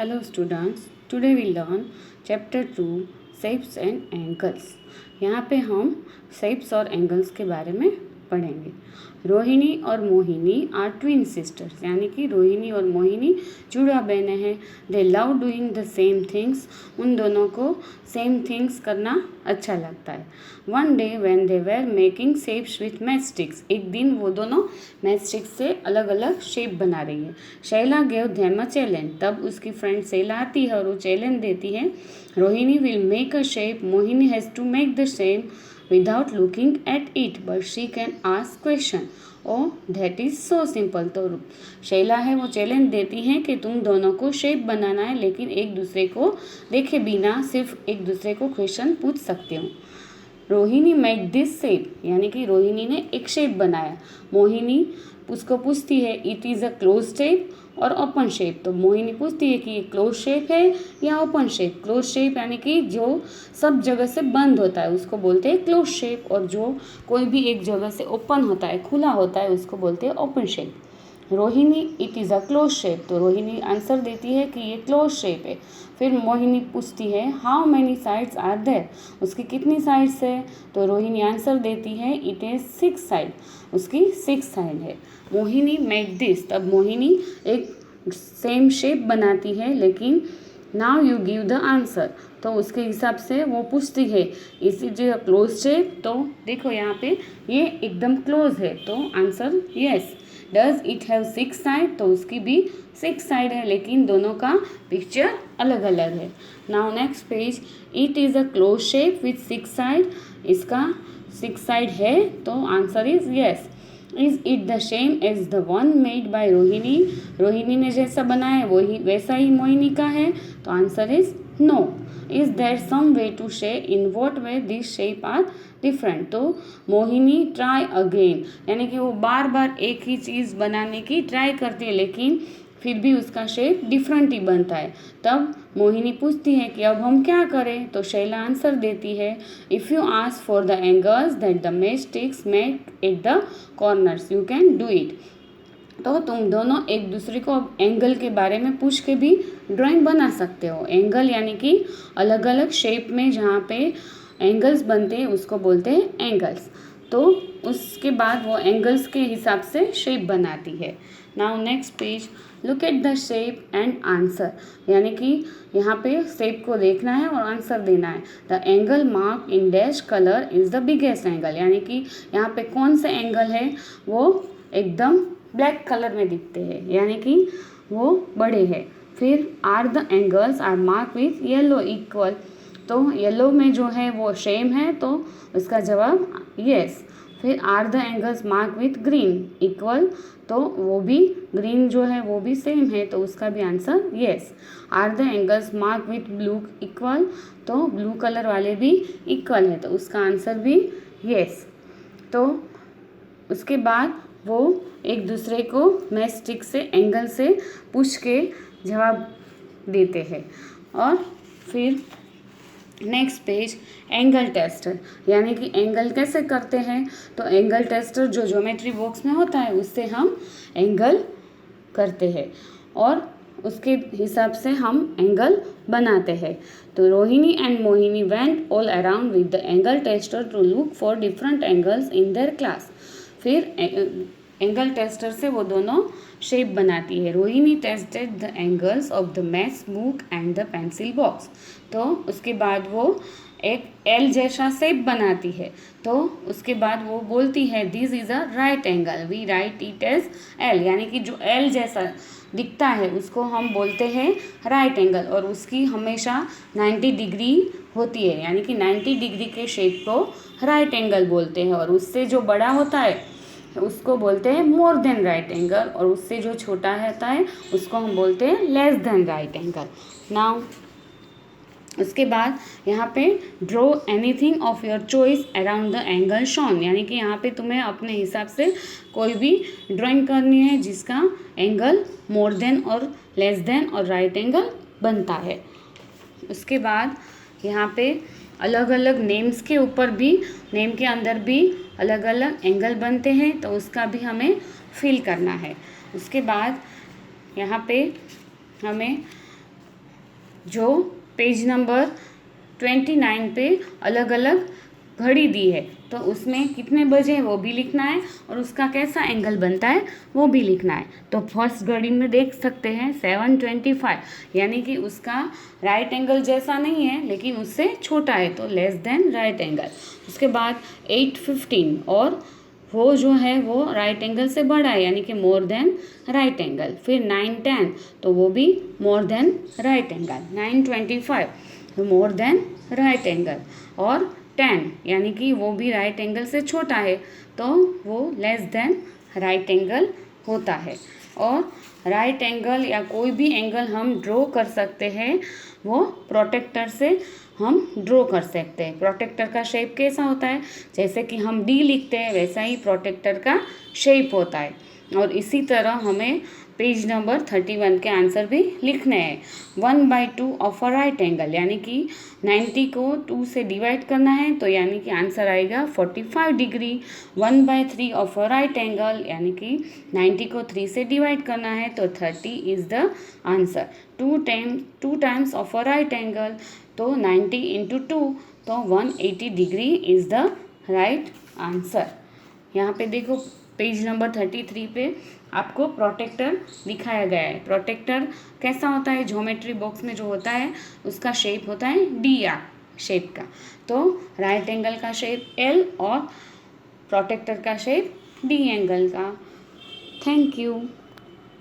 Hello students, today we learn chapter 2 shapes and angles। यहाँ पे हम shapes और angles के बारे में पढ़ेंगे। रोहिणी और मोहिनी आर ट्विन सिस्टर्स, यानी कि रोहिणी और मोहिनी जुड़ा बहनें हैं। दे love doing the same things, उन दोनों को सेम थिंग्स करना अच्छा लगता है। One day when they were making shapes with match sticks, एक दिन वो दोनों मैच स्टिक्स से अलग अलग शेप बना रही है। Shaila gave them a challenge, तब उसकी फ्रेंड शैला आती है और वो चैलेंज देती है। Rohini will make a shape, Mohini has to make the same without looking at it, but she can ask question। Oh, that is so simple। तो शैला है वो चैलेंज देती है कि तुम दोनों को शेप बनाना है, लेकिन एक दूसरे को देखे बिना सिर्फ एक दूसरे को क्वेश्चन पूछ सकते हो। रोहिणी मेड दिस शेप, यानी कि रोहिणी ने एक शेप बनाया। मोहिनी उसको पूछती है it is a close shape और ओपन शेप। तो मोहिनी पूछती है कि ये क्लोज शेप है या ओपन शेप। क्लोज शेप यानी कि जो सब जगह से बंद होता है उसको बोलते हैं क्लोज शेप, और जो कोई भी एक जगह से ओपन होता है, खुला होता है, उसको बोलते हैं open shape. Rohini it is a close shape, तो रोहिणी आंसर देती है कि ये क्लोज शेप है। फिर मोहिनी पूछती है how many sides are there, उसकी कितनी साइड्स है। तो रोहिणी आंसर देती है इट इज़ 6 साइड, उसकी 6 साइड है। मोहिनी मेड दिस, तब मोहिनी एक सेम शेप बनाती है, लेकिन now you give the answer, तो उसके हिसाब से वो पूछती है is it a close shape. तो देखो यहाँ पे ये एकदम क्लोज है, तो answer yes. Does it have 6 side, तो उसकी भी 6 साइड है, लेकिन दोनों का पिक्चर अलग अलग है। Now next page, it is a close shape with 6 side, इसका 6 साइड है, तो answer is yes. Is it the same as the one made by Rohini, Rohini ने जैसा बनाया वही वैसा ही मोहिनी का है, तो answer is no. Is there some way to say in what way this shape are different, तो मोहिनी ट्राई अगेन, यानी कि वो बार बार एक ही चीज़ बनाने की ट्राई करती है, लेकिन फिर भी उसका शेप डिफरेंट ही बनता है। तब मोहिनी पूछती है कि अब हम क्या करें। तो शैला आंसर देती है if you ask for the angles that the match sticks make at the corners you can do it. तो तुम दोनों एक दूसरे को अब एंगल के बारे में पूछ के भी ड्राइंग बना सकते हो। एंगल यानी कि अलग अलग शेप में जहाँ पे एंगल्स बनते हैं उसको बोलते हैं एंगल्स। तो उसके बाद वो एंगल्स के हिसाब से शेप बनाती है। Now next page, look at the shape and answer, यानी कि यहाँ पे शेप को देखना है और आंसर देना है। The angle mark in dash colour is the biggest angle, यानी कि यहाँ पे कौन से एंगल है वो एकदम ब्लैक कलर में दिखते हैं, यानी कि वो बड़े हैं। फिर are the angles are mark with yellow equal, तो येलो में जो है वो सेम है, तो उसका जवाब यस। फिर are the angles mark with green equal, तो वो भी ग्रीन जो है वो भी सेम है, तो उसका भी answer yes. Are the angles mark with blue equal, तो ब्लू कलर वाले भी इक्वल है, तो उसका आंसर भी यस। तो उसके बाद वो एक दूसरे को मैच स्टिक से एंगल से पूछ के जवाब देते हैं। और फिर नेक्स्ट पेज, एंगल टेस्टर, यानी कि एंगल कैसे करते हैं। तो एंगल टेस्टर जो ज्योमेट्री बॉक्स में होता है उससे हम एंगल करते हैं और उसके हिसाब से हम एंगल बनाते हैं। तो Rohini and Mohini went all around with the angle tester to look for different angles in their class. फिर एंगल टेस्टर से वो दोनों शेप बनाती है। Rohini tested the angles of the maths book and the pencil box, तो उसके बाद वो एक एल जैसा शेप बनाती है। तो उसके बाद वो बोलती है this is a right angle, we write it as L, यानी कि जो एल जैसा दिखता है उसको हम बोलते हैं राइट एंगल, और उसकी हमेशा 90 डिग्री होती है, यानी कि 90 डिग्री के शेप को राइट एंगल बोलते हैं। और उससे जो बड़ा होता है उसको बोलते हैं मोर देन राइट एंगल, और उससे जो छोटा रहता है उसको हम बोलते हैं less than right angle. Now उसके बाद यहाँ पे draw anything of your choice around the angle shown, यानी कि यहाँ पे तुम्हें अपने हिसाब से कोई भी ड्राइंग करनी है जिसका एंगल मोर देन और लेस देन और राइट एंगल बनता है। उसके बाद यहाँ पे अलग अलग नेम्स के ऊपर भी, नेम के अंदर भी अलग अलग एंगल बनते हैं, तो उसका भी हमें फिल करना है। उसके बाद यहाँ पे हमें जो पेज नंबर 29 पे अलग अलग घड़ी दी है, तो उसमें कितने बजे वो भी लिखना है और उसका कैसा एंगल बनता है वो भी लिखना है। तो फर्स्ट घड़ी में देख सकते हैं 7:25, यानी कि उसका राइट एंगल जैसा नहीं है लेकिन उससे छोटा है, तो लेस देन राइट एंगल। उसके बाद 8:15, और वो जो है वो राइट एंगल से बड़ा है, यानी कि मोर देन राइट एंगल। फिर 9:10, तो वो भी more than right angle. 9:25 more than right angle, और 10 यानी कि वो भी राइट एंगल से छोटा है, तो वो लेस देन राइट एंगल होता है। और राइट एंगल या कोई भी एंगल हम ड्रॉ कर सकते हैं, वो प्रोटेक्टर से हम ड्रॉ कर सकते हैं। प्रोटेक्टर का शेप कैसा होता है, जैसे कि हम डी लिखते हैं वैसा ही प्रोटेक्टर का शेप होता है। और इसी तरह हमें पेज नंबर 31 के आंसर भी लिखने हैं। 1/2 ऑफ अ राइट एंगल, यानी कि 90 को 2 से डिवाइड करना है, तो यानी कि आंसर आएगा 45 degree. 1/3 of a right angle, यानी कि 90 को 3 से डिवाइड करना है, तो 30 is the answer. 2 times of a right angle, तो 90 इंटू 2, तो 180 degree is the right answer. यहाँ पे देखो पेज नंबर 33 पे आपको प्रोटेक्टर दिखाया गया है। प्रोटेक्टर कैसा होता है, ज्योमेट्री बॉक्स में जो होता है उसका शेप होता है डी आर शेप का। तो राइट एंगल का शेप एल और प्रोटेक्टर का शेप डी एंगल का। Thank you.